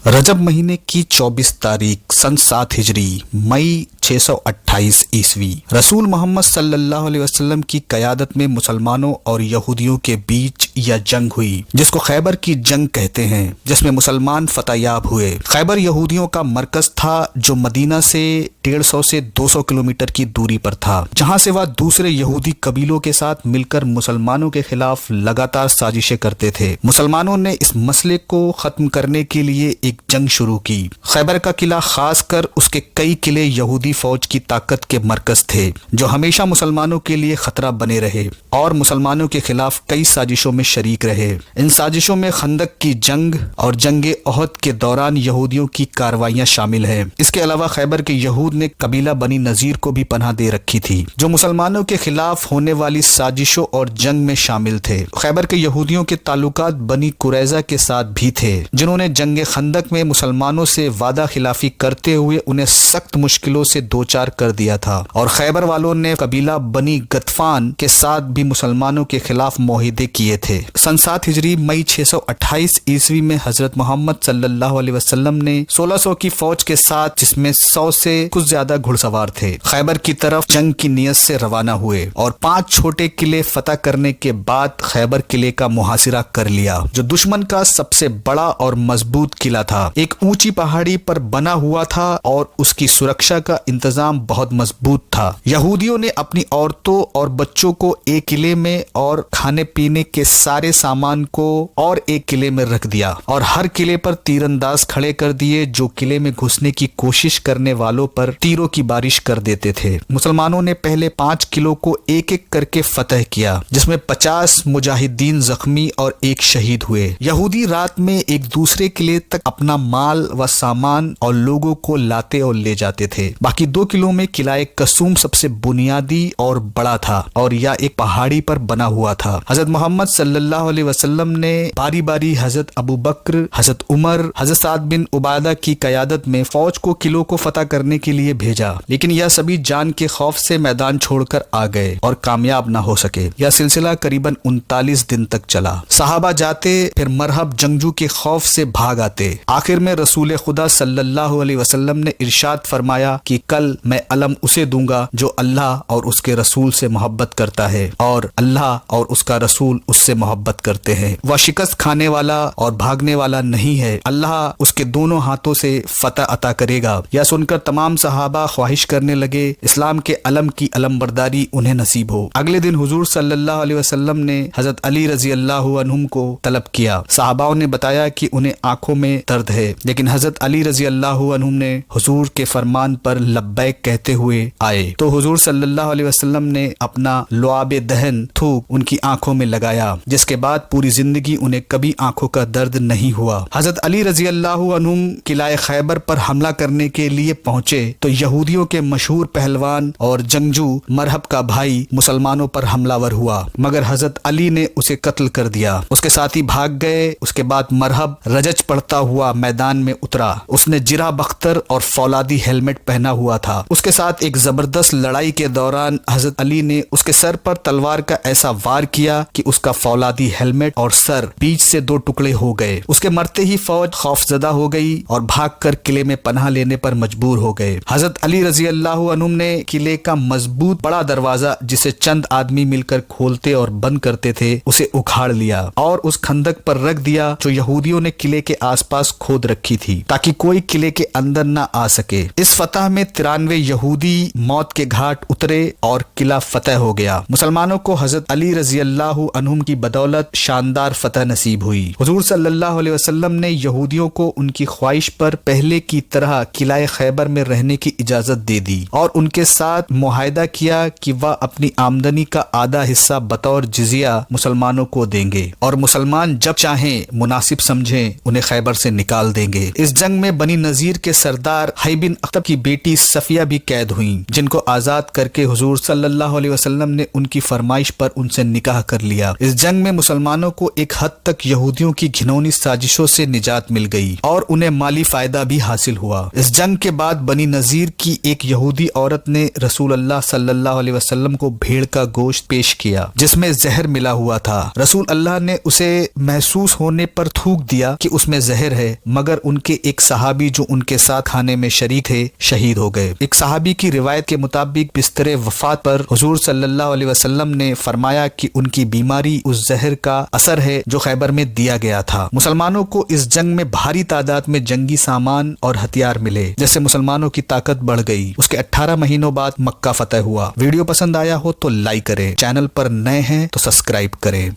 रजब महीने की 24 तारीख सन 7 हिजरी मई 628 ईस्वी रसूल मोहम्मद सल्लल्लाहु अलैहि वसल्लम की क़यादत में मुसलमानों और यहूदियों के बीच यह जंग हुई जिसको खैबर की जंग कहते हैं, जिसमें मुसलमान फतहयाब हुए। खैबर यहूदियों का मरकज था जो मदीना से 150 से 200 किलोमीटर की दूरी पर था, जहां से वह दूसरे यहूदी कबीलों के साथ मिलकर मुसलमानों के खिलाफ लगातार साजिशें करते थे। मुसलमानों ने इस मसले को खत्म करने के लिए एक जंग शुरू की। खैबर का किला खासकर उसके कई किले यहूदी फौज की ताकत के मरकज थे जो हमेशा मुसलमानों के लिए खतरा बने रहे और मुसलमानों के खिलाफ कई साजिशों में शरीक रहे। इन साजिशों में खंदक की जंग और जंग ओहद के दौरान यहूदियों की कार्रवाइयां शामिल हैं। इसके अलावा खैबर के यहूद ने कबीला बनी नजीर को भी पनाह दे रखी थी जो मुसलमानों के खिलाफ होने वाली साजिशों और जंग में शामिल थे। खैबर के यहूदियों के ताल्लुकात बनी कुरैजा के साथ भी थे जिन्होंने जंग खंदक में मुसलमानों से वादा खिलाफी करते हुए उन्हें सख्त मुश्किलों से दो चार कर दिया था और खैबर वालों ने कबीला बनी गतफान के साथ भी मुसलमानों के खिलाफ मुआहिदे किए थे। सन 7 हिजरी मई 628 ईस्वी में हजरत मोहम्मद सल्लल्लाहु अलैहि वसल्लम ने 1600 की फौज के साथ, जिसमें 100 से कुछ ज्यादा घुड़सवार थे, खैबर की तरफ जंग की नियत से रवाना हुए और 5 छोटे किले फतह करने के बाद खैबर किले का मुहासिरा कर लिया जो दुश्मन का सबसे बड़ा और मजबूत किला था। एक ऊंची पहाड़ी पर बना हुआ था और उसकी सुरक्षा का इंतजाम बहुत मजबूत था। यहूदियों ने अपनी औरतों और बच्चों को एक किले में और खाने पीने के सारे सामान को और एक किले में रख दिया और हर किले पर तीरंदाज खड़े कर दिए जो किले में घुसने की कोशिश करने वालों पर तीरों की बारिश कर देते थे। मुसलमानों ने पहले 5 किलों को एक एक करके फतह किया जिसमें 50 मुजाहिदीन जख्मी और एक शहीद हुए। यहूदी रात में एक दूसरे किले तक अपना माल व सामान और लोगों को लाते और ले जाते थे। बाकी 2 किलों में किलाए कसूम सबसे बुनियादी और बड़ा था और यह एक पहाड़ी पर बना हुआ था। हजरत मोहम्मद सल्लल्लाहु अलैहि वसल्लम ने बारी बारी हजरत अबू बकर, हजरत उमर, हजरत साद बिन उबादा की क़यादत में फौज को किलों को फतह करने के लिए भेजा, लेकिन यह सभी जान के खौफ से मैदान छोड़कर आ गए और कामयाब न हो सके। यह सिलसिला करीबन 39 दिन तक चला। सहाबा जाते फिर मरहब जंगजू के खौफ से भाग आते। आखिर में रसूल खुदा सल्लल्लाहु अलैहि वसल्लम ने इरशाद फरमाया कि कल मैं अलम उसे दूंगा जो अल्लाह और उसके रसूल से मोहब्बत करता है और अल्लाह और उसका रसूल उससे मोहब्बत करते हैं। वह शिकस्त खाने वाला और भागने वाला नहीं है, अल्लाह उसके दोनों हाथों से फतह अता करेगा। यह सुनकर तमाम सहाबा ख्वाहिश करने लगे इस्लाम के अलम की अलमबरदारी उन्हें नसीब हो। अगले दिन हुजूर सल्लल्लाहु अलैहि वसल्लम ने हजरत अली रजी अल्लाहु अन्हुम को तलब किया। सहाबाओं ने बताया कि उन्हें आंखों में दर्द है, लेकिन हजरत अली रजी अल्लाहु अन्हुम ने हुजूर के फरमान पर लब्बैक कहते हुए आए तो हुजूर सल्लल्लाहु अलैहि वसल्लम ने अपना लुआबे दहन थूक उनकी आंखों में लगाया, जिसके बाद पूरी जिंदगी उन्हें कभी आंखों का दर्द नहीं हुआ। हजरत अली रजी अल्लाहु अन्हुम किलाए खैबर पर हमला करने के लिए पहुंचे तो यहूदियों के मशहूर पहलवान और जंगजू मरहब का भाई मुसलमानों पर हमलावर हुआ, मगर हजरत अली ने उसे कत्ल कर दिया। उसके साथी भाग गए। उसके बाद मरहब रजज पड़ता हुआ मैदान में उतरा। उसने जिरा बख्तर और फौलादी हेलमेट पहना हुआ था। उसके साथ एक जबरदस्त लड़ाई के दौरान हजरत अली ने उसके सर पर तलवार का ऐसा वार किया कि उसका फौलादी हेलमेट और सर बीच से 2 टुकड़े हो गए। उसके मरते ही फौज खौफजदा हो गई और भागकर किले में पनाह लेने पर मजबूर हो गए। हजरत अली रजी अल्लाहु अन्हुम ने किले का मजबूत बड़ा दरवाजा, जिसे चंद आदमी मिलकर खोलते और बंद करते थे, उसे उखाड़ लिया और उस खंदक पर रख दिया जो यहूदियों ने किले के आसपास खोद रखी थी ताकि कोई किले के अंदर न आ सके। इस फतह में 93 यहूदी मौत के घाट उतरे और किला फतह हो गया। मुसलमानों को हजरत अली रजी अल्लाहु अन्हुम की बदौलत शानदार फतह नसीब हुई। हुजूर सल्लल्लाहु अलैहि वसल्लम ने यहूदियों को उनकी ख्वाहिश पर पहले की तरह किलाए खैबर में रहने की इजाजत दे दी और उनके साथ मुआहिदा किया कि वह अपनी आमदनी का आधा हिस्सा बतौर जिजिया मुसलमानों को देंगे और मुसलमान जब चाहें मुनासिब समझें उन्हें खैबर से निकाल देंगे। इस जंग में बनी नजीर के सरदार हई बिन अख्तब की बेटी صفیہ بھی قید ہوئیں، جن کو آزاد کر کے حضور صلی اللہ علیہ وسلم نے ان کی فرمائش پر ان سے نکاح کر لیا۔ اس جنگ میں مسلمانوں کو ایک حد تک یہودیوں کی گھنونی سازشوں سے نجات مل گئی اور انہیں مالی فائدہ بھی حاصل ہوا۔ اس جنگ کے بعد بنی نذیر کی ایک یہودی عورت نے رسول اللہ صلی اللہ علیہ وسلم کو بھیڑ کا گوشت پیش کیا جس میں زہر ملا ہوا تھا۔ رسول اللہ نے اسے محسوس ہونے پر تھوک دیا کہ اس میں زہر ہے، مگر ان کے ایک صحابی جو ان کے ساتھ کھانے میں شریک تھے شہید ہو گئے۔ ایک صحابی کی روایت کے مطابق بستر وفات پر حضور صلی اللہ علیہ وسلم نے فرمایا کہ ان کی بیماری اس زہر کا اثر ہے جو خیبر میں دیا گیا تھا۔ مسلمانوں کو اس جنگ میں بھاری تعداد میں جنگی سامان اور ہتھیار ملے، جس سے مسلمانوں کی طاقت بڑھ گئی۔ اس کے 18 مہینوں بعد مکہ فتح ہوا۔ ویڈیو پسند آیا ہو تو لائک کریں، چینل پر نئے ہیں تو سبسکرائب کریں۔